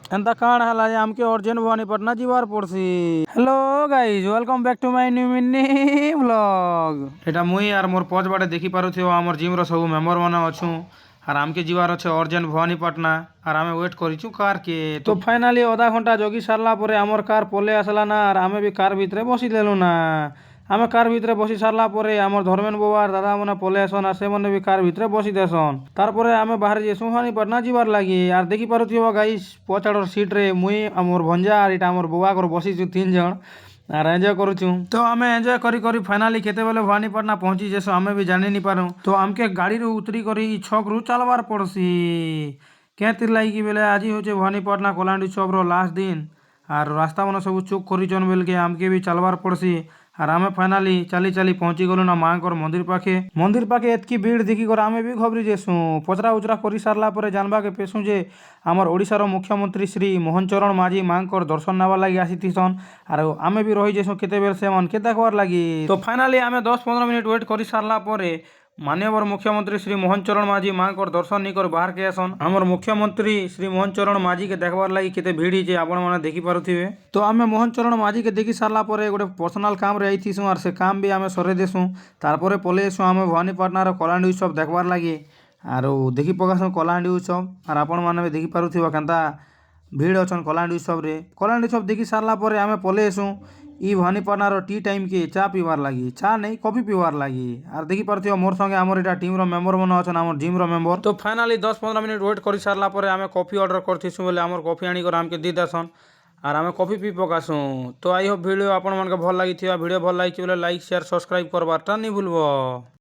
एंता काण हला जे आमके अर्जेंट भवानीपटना जीवार पड़सी। Hello guys, welcome back to my new mini vlog. एटा मुई आर मोर पछ बाटे देखि पारुथियो हमर जिम रो सब मेंबर माने अछु आर आमके जीवार अच्छे अर्जेंट भवानीपटना आर आमे वेट करिछु कार के। तो फाइनली आधा घंटा जगी सारला परे हमर कार पले आसला ना आर आमे भी कार भितरे बसी लेलु ना। आमे कार भितरे बसी सारला परे हमर धर्मेन बाबा दादा मने पले आसन आर से मने भी कार भितरे बसी देसन। तार परे आमे बाहर जेसु भवानीपटना जीवार लागी आर देखि पारुथियो गाइस पछाड़र सीट रे मुई हमर भंजा आर इटा हमर बुआ कर बसीछु 3 जण आर एंजॉय करूछु। तो आमे एंजॉय करी करी फाइनली केते बेले भवानीपटना पहुंची जेसो आमे भी जानि नि पारू। तो आमके गाड़ी रू उतरी करी छक रू चलवार पड़सी क्या तिर लागी कि बेले आज होचे भवानीपटना कलांडी उत्सव रो लास्ट दिन आर रास्ता मन सब चुक करिचन बेल के आमके भी चलवार पड़सी। आर आमे फाइनली चली चली पहुंची गलु ना मांकर मंदिर पाखे एतकी भीड़ देखी कर आमे भी घबरी जेसु। पचरा उचरा करी सारला परे जानबा के पेसु जे आमर ओडिसा रो मुख्यमंत्री श्री मोहन चरण माझी मांकर दर्शन नावा लागी आसीथिसन आर आमे भी रही जेसु केते बेर से मन के देखवार लागी। तो फाइनली आमे 10-15 मिनिट वेट करी सारला परे माननीय मुख्यमंत्री श्री मोहन चरण माझी मांकर दर्शन नहीं कर बाहर के आसन। हमर मुख्यमंत्री श्री मोहन चरण माझी के देखबार लगी केते भीड़ जे आपण माने देखि पारुथिबे। तो आमे मोहन चरण माझी के देखि सारला परे गोटे पर्सनल काम रे आइथिसु आर से काम भी आमे सरे देसु। तार परे पले एसु आमे भवानीपटना रो कलांडी उत्सव देखबार लगी आरो देखि पकासु कलांडी उत्सव आर आपण माने भी देखि पारुथिबो केनता भीड़ अछन कलांडी उत्सव रे। कलांडी उत्सव देखि सारला परे आमे पले एसु ई भवानीपटना रो टी टाइम के चा पीवार लागी, चा नहीं कॉफी पीवार लागी। आर देखि पारुथिबो मोर संगे हमर एटा टीम रो मेंबर मन अछन हमर जिम रो मेंबर। तो फाइनली 10-15 मिनिट वेट करि सारला परे आमे कॉफी ऑर्डर करथिसु बोले हमर कॉफी आनी कर हमके दी देसन आर आमे कॉफी पी पकासु। तो आई होप वीडियो आपण मन के भल लागिथिबा। वीडियो भल लागिछि बोले लाइक शेयर सब्सक्राइब करबार ता नहीं भूलबो।